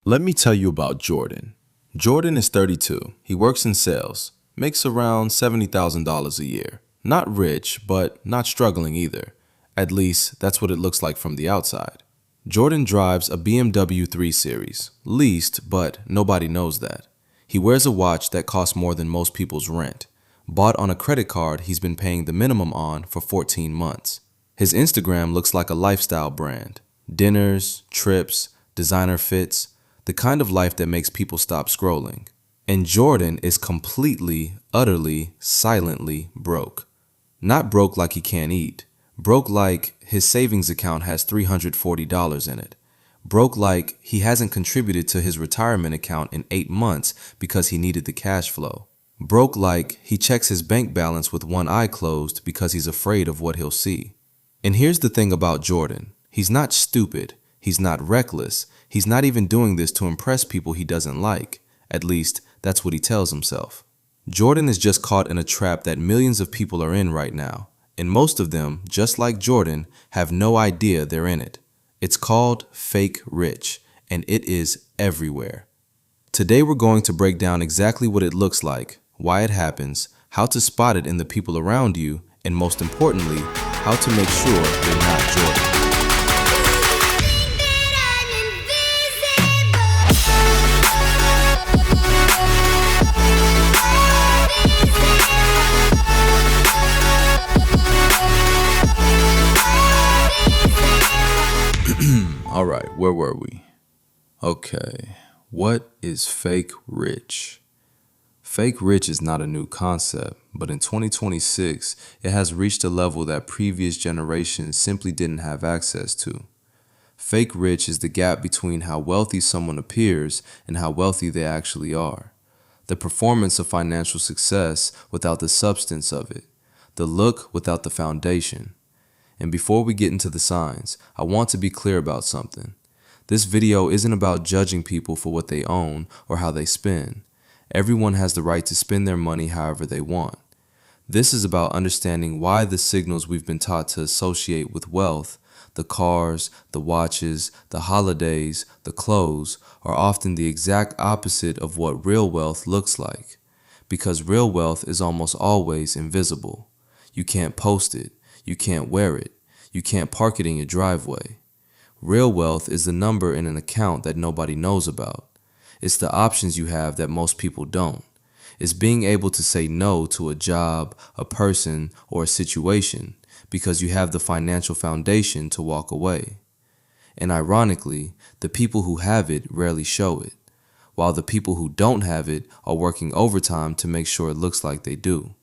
Let me tell you about Jordan. Jordan is 32. He works in sales, makes around $70,000 a year. Not rich, but not struggling either. At least, that's what it looks like from the outside. Jordan drives a BMW 3 Series, leased, but nobody knows that. He wears a watch that costs more than most people's rent. Bought on a credit card he's been paying the minimum on for 14 months. His Instagram looks like a lifestyle brand. Dinners, trips, designer fits, the kind of life that makes people stop scrolling. And Jordan is completely, utterly, silently broke. Not broke like he can't eat. Broke like his savings account has $340 in it. Broke like he hasn't contributed to his retirement account in 8 months because he needed the cash flow. Broke like he checks his bank balance with one eye closed because he's afraid of what he'll see. And here's the thing about Jordan. He's not stupid. He's not reckless. He's not even doing this to impress people he doesn't like. At least, that's what he tells himself. Jordan is just caught in a trap that millions of people are in right now. And most of them, just like Jordan, have no idea they're in it. It's called fake rich, and it is everywhere. Today we're going to break down exactly what it looks like, why it happens, how to spot it in the people around you, and most importantly, how to make sure you're not Jordan. All right, where were we? Okay, what is fake rich? Fake rich is not a new concept, but in 2026, it has reached a level that previous generations simply didn't have access to. Fake rich is the gap between how wealthy someone appears and how wealthy they actually are. The performance of financial success without the substance of it. The look without the foundation. And before we get into the signs, I want to be clear about something. This video isn't about judging people for what they own or how they spend. Everyone has the right to spend their money however they want. This is about understanding why the signals we've been taught to associate with wealth, the cars, the watches, the holidays, the clothes, are often the exact opposite of what real wealth looks like. Because real wealth is almost always invisible. You can't post it. You can't wear it. You can't park it in your driveway. Real wealth is the number in an account that nobody knows about. It's the options you have that most people don't. It's being able to say no to a job, a person, or a situation because you have the financial foundation to walk away. And ironically, the people who have it rarely show it, while the people who don't have it are working overtime to make sure it looks like they do.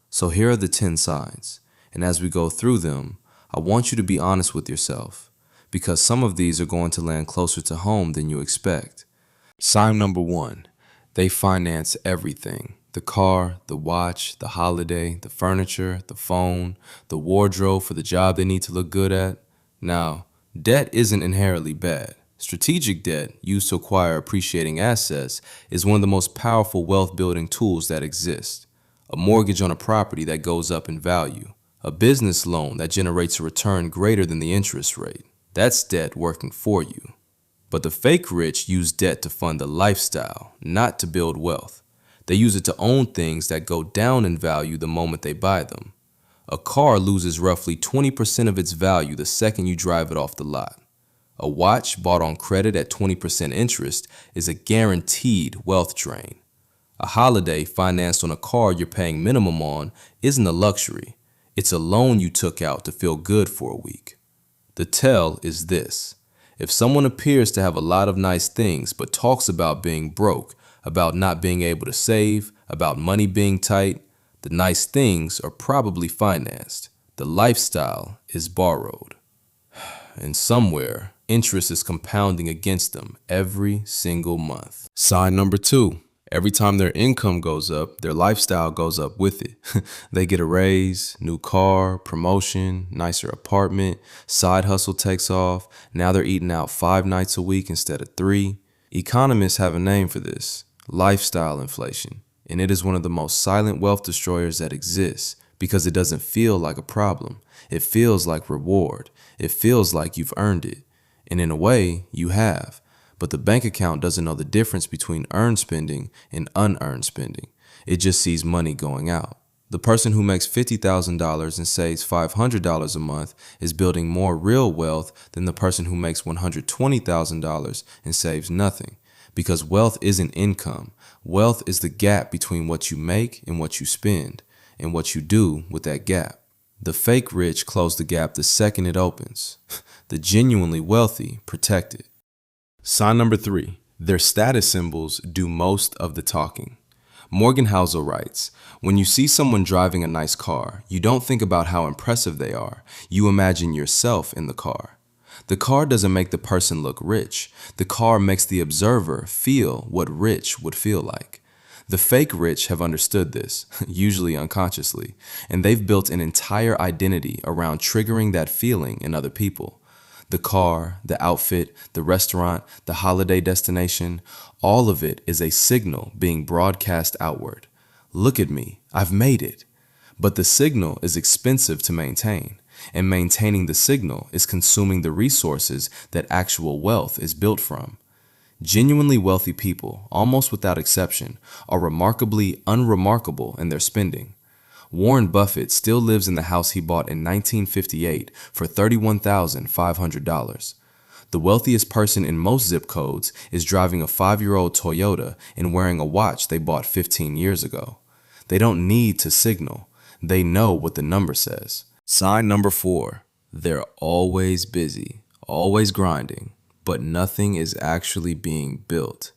So here are the 10 signs. And as we go through them, I want you to be honest with yourself, because some of these are going to land closer to home than you expect. Sign number 1, they finance everything. The car, the watch, the holiday, the furniture, the phone, the wardrobe for the job they need to look good at. Now, debt isn't inherently bad. Strategic debt, used to acquire appreciating assets, is one of the most powerful wealth-building tools that exist. A mortgage on a property that goes up in value. A business loan that generates a return greater than the interest rate. That's debt working for you. But the fake rich use debt to fund a lifestyle, not to build wealth. They use it to own things that go down in value the moment they buy them. A car loses roughly 20% of its value the second you drive it off the lot. A watch bought on credit at 20% interest is a guaranteed wealth drain. A holiday financed on a car you're paying minimum on isn't a luxury. It's a loan you took out to feel good for a week. The tell is this. If someone appears to have a lot of nice things but talks about being broke, about not being able to save, about money being tight, the nice things are probably financed. The lifestyle is borrowed. And somewhere, interest is compounding against them every single month. Sign number 2. Every time their income goes up, their lifestyle goes up with it. They get a raise, new car, promotion, nicer apartment, side hustle takes off. Now they're eating out 5 nights a week instead of 3. Economists have a name for this, lifestyle inflation. And it is one of the most silent wealth destroyers that exists because it doesn't feel like a problem. It feels like reward. It feels like you've earned it. And in a way, you have. But the bank account doesn't know the difference between earned spending and unearned spending. It just sees money going out. The person who makes $50,000 and saves $500 a month is building more real wealth than the person who makes $120,000 and saves nothing. Because wealth isn't income. Wealth is the gap between what you make and what you spend, and what you do with that gap. The fake rich close the gap the second it opens. The genuinely wealthy protect it. Sign number 3. Their status symbols do most of the talking. Morgan Housel writes, when you see someone driving a nice car, you don't think about how impressive they are. You imagine yourself in the car. The car doesn't make the person look rich. The car makes the observer feel what rich would feel like. The fake rich have understood this, usually unconsciously, and they've built an entire identity around triggering that feeling in other people. The car, the outfit, the restaurant, the holiday destination, all of it is a signal being broadcast outward. Look at me, I've made it. But the signal is expensive to maintain, and maintaining the signal is consuming the resources that actual wealth is built from. Genuinely wealthy people, almost without exception, are remarkably unremarkable in their spending. Warren Buffett still lives in the house he bought in 1958 for $31,500. The wealthiest person in most zip codes is driving a 5-year-old Toyota and wearing a watch they bought 15 years ago. They don't need to signal. They know what the number says. Sign number 4. They're always busy, always grinding, but nothing is actually being built.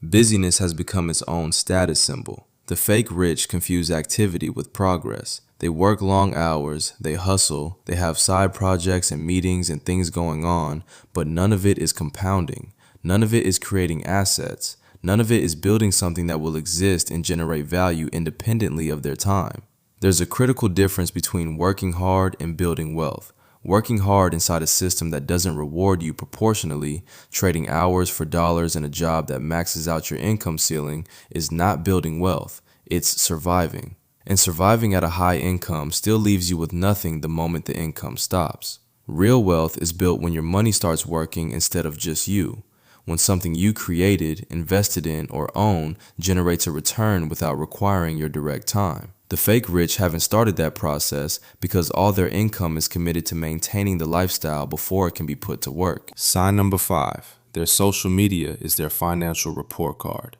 Busyness has become its own status symbol. The fake rich confuse activity with progress. They work long hours, they hustle, they have side projects and meetings and things going on, but none of it is compounding. None of it is creating assets. None of it is building something that will exist and generate value independently of their time. There's a critical difference between working hard and building wealth. Working hard inside a system that doesn't reward you proportionally, trading hours for dollars in a job that maxes out your income ceiling, is not building wealth, it's surviving. And surviving at a high income still leaves you with nothing the moment the income stops. Real wealth is built when your money starts working instead of just you. When something you created, invested in, or own generates a return without requiring your direct time. The fake rich haven't started that process because all their income is committed to maintaining the lifestyle before it can be put to work. Sign number 5. Their social media is their financial report card.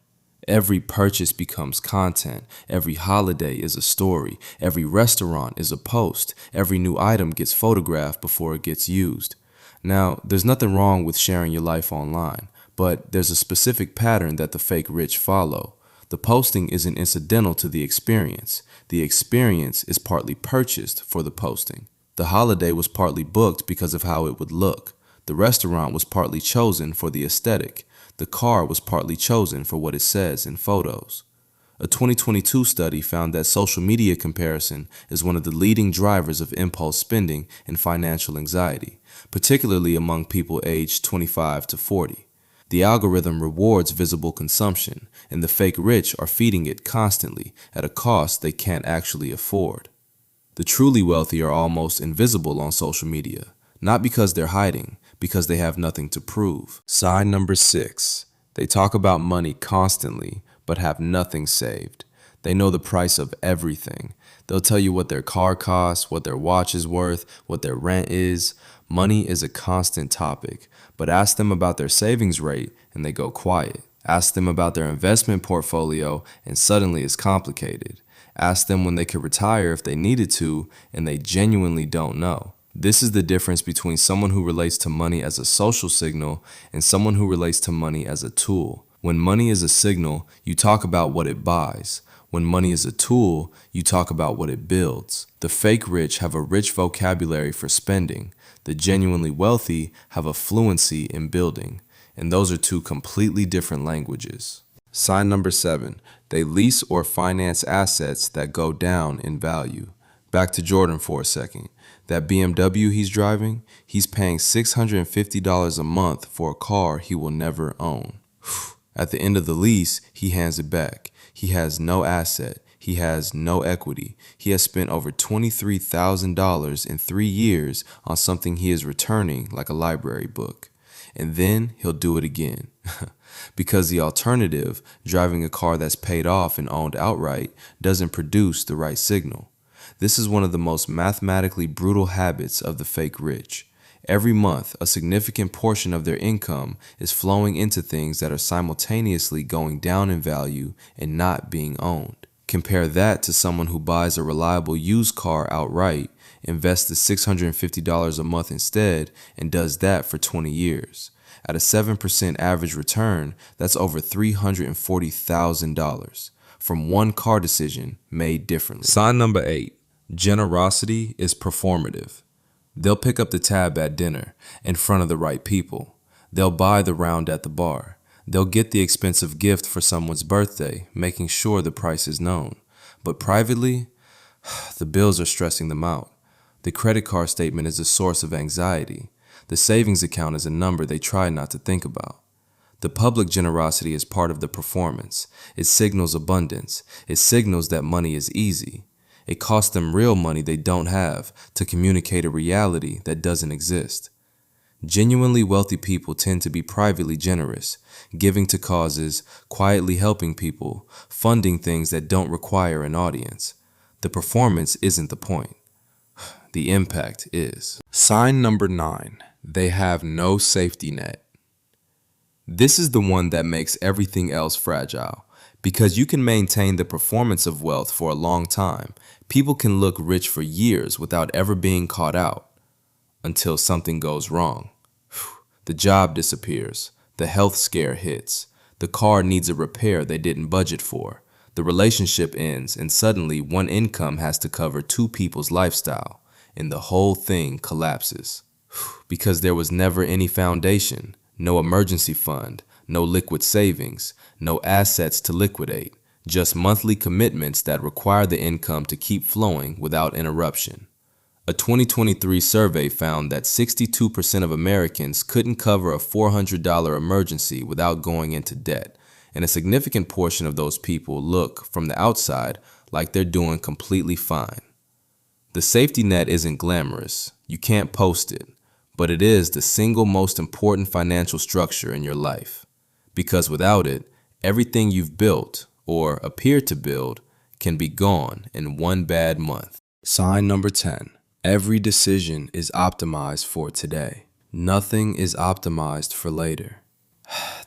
Every purchase becomes content. Every holiday is a story. Every restaurant is a post. Every new item gets photographed before it gets used. Now, there's nothing wrong with sharing your life online, but there's a specific pattern that the fake rich follow. The posting isn't incidental to the experience. The experience is partly purchased for the posting. The holiday was partly booked because of how it would look. The restaurant was partly chosen for the aesthetic. The car was partly chosen for what it says in photos. A 2022 study found that social media comparison is one of the leading drivers of impulse spending and financial anxiety, particularly among people aged 25 to 40. The algorithm rewards visible consumption, and the fake rich are feeding it constantly at a cost they can't actually afford. The truly wealthy are almost invisible on social media, not because they're hiding, because they have nothing to prove. Sign number 6. They talk about money constantly, but have nothing saved. They know the price of everything. They'll tell you what their car costs, what their watch is worth, what their rent is. Money is a constant topic, but ask them about their savings rate and they go quiet. Ask them about their investment portfolio and suddenly it's complicated. Ask them when they could retire if they needed to and they genuinely don't know. This is the difference between someone who relates to money as a social signal and someone who relates to money as a tool. When money is a signal, you talk about what it buys. When money is a tool, you talk about what it builds. The fake rich have a rich vocabulary for spending. The genuinely wealthy have a fluency in building. And those are two completely different languages. Sign number 7. They lease or finance assets that go down in value. Back to Jordan for a second. That BMW he's driving, he's paying $650 a month for a car he will never own. At the end of the lease, he hands it back. He has no asset. He has no equity. He has spent over $23,000 in 3 years on something he is returning like a library book. and then he'll do it again. Because the alternative, driving a car that's paid off and owned outright, doesn't produce the right signal. This is one of the most mathematically brutal habits of the fake rich. Every month, a significant portion of their income is flowing into things that are simultaneously going down in value and not being owned. Compare that to someone who buys a reliable used car outright, invests the $650 a month instead, and does that for 20 years. At a 7% average return, that's over $340,000 from one car decision made differently. Sign number 8. Generosity is performative. They'll pick up the tab at dinner in front of the right people. They'll buy the round at the bar. They'll get the expensive gift for someone's birthday, making sure the price is known. But privately, the bills are stressing them out. The credit card statement is a source of anxiety. The savings account is a number they try not to think about. The public generosity is part of the performance. It signals abundance. It signals that money is easy. It costs them real money they don't have to communicate a reality that doesn't exist. Genuinely wealthy people tend to be privately generous, giving to causes, quietly helping people, funding things that don't require an audience. The performance isn't the point. The impact is. Sign number 9. They have no safety net. This is the one that makes everything else fragile. Because you can maintain the performance of wealth for a long time, people can look rich for years without ever being caught out. Until something goes wrong. The job disappears. The health scare hits. The car needs a repair they didn't budget for. The relationship ends, and suddenly one income has to cover 2 people's lifestyle, and the whole thing collapses. Because there was never any foundation, no emergency fund, no liquid savings, no assets to liquidate, just monthly commitments that require the income to keep flowing without interruption. A 2023 survey found that 62% of Americans couldn't cover a $400 emergency without going into debt, and a significant portion of those people look, from the outside, like they're doing completely fine. The safety net isn't glamorous, you can't post it, but it is the single most important financial structure in your life. Because without it, everything you've built, or appear to build, can be gone in one bad month. Sign number 10. Every decision is optimized for today. Nothing is optimized for later.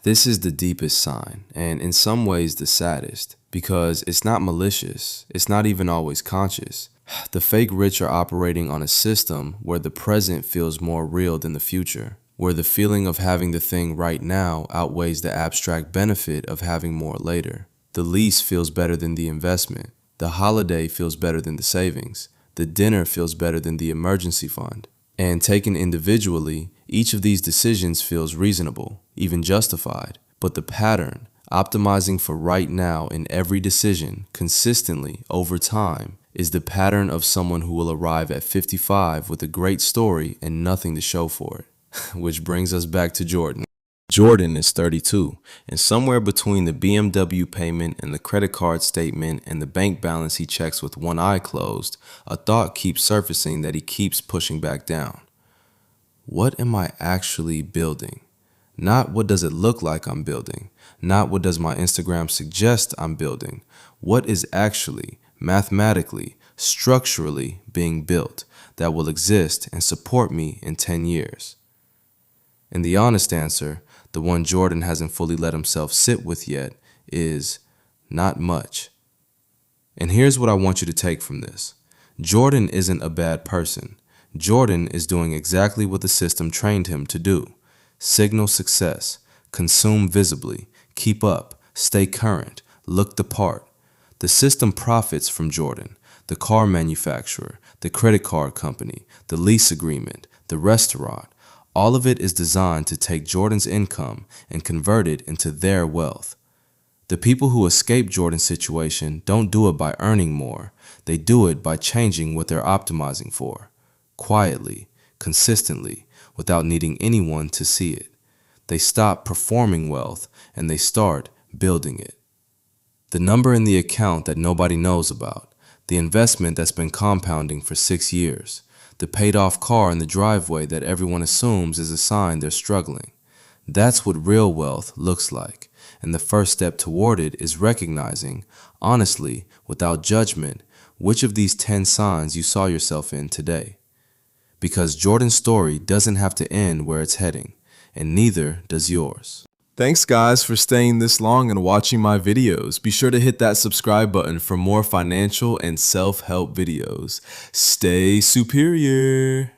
This is the deepest sign, and in some ways the saddest, because it's not malicious, it's not even always conscious. The fake rich are operating on a system where the present feels more real than the future, where the feeling of having the thing right now outweighs the abstract benefit of having more later. The lease feels better than the investment. The holiday feels better than the savings. The dinner feels better than the emergency fund. And taken individually, each of these decisions feels reasonable, even justified. But the pattern, optimizing for right now in every decision, consistently, over time, is the pattern of someone who will arrive at 55 with a great story and nothing to show for it. Which brings us back to Jordan. Jordan is 32, and somewhere between the BMW payment and the credit card statement and the bank balance he checks with one eye closed, a thought keeps surfacing that he keeps pushing back down. What am I actually building? Not what does it look like I'm building, not what does my Instagram suggest I'm building. What is actually, mathematically, structurally being built that will exist and support me in 10 years? And the honest answer, the one Jordan hasn't fully let himself sit with yet, is not much. And here's what I want you to take from this. Jordan isn't a bad person. Jordan is doing exactly what the system trained him to do. Signal success, consume visibly, keep up, stay current, look the part. The system profits from Jordan, the car manufacturer, the credit card company, the lease agreement, the restaurant. All of it is designed to take Jordan's income and convert it into their wealth. The people who escape Jordan's situation don't do it by earning more. They do it by changing what they're optimizing for. Quietly, consistently, without needing anyone to see it. They stop performing wealth and they start building it. The number in the account that nobody knows about. The investment that's been compounding for 6 years. The paid-off car in the driveway that everyone assumes is a sign they're struggling. That's what real wealth looks like. And the first step toward it is recognizing, honestly, without judgment, which of these 10 signs you saw yourself in today. Because Jordan's story doesn't have to end where it's heading, and neither does yours. Thanks guys for staying this long and watching my videos. Be sure to hit that subscribe button for more financial and self-help videos. Stay superior.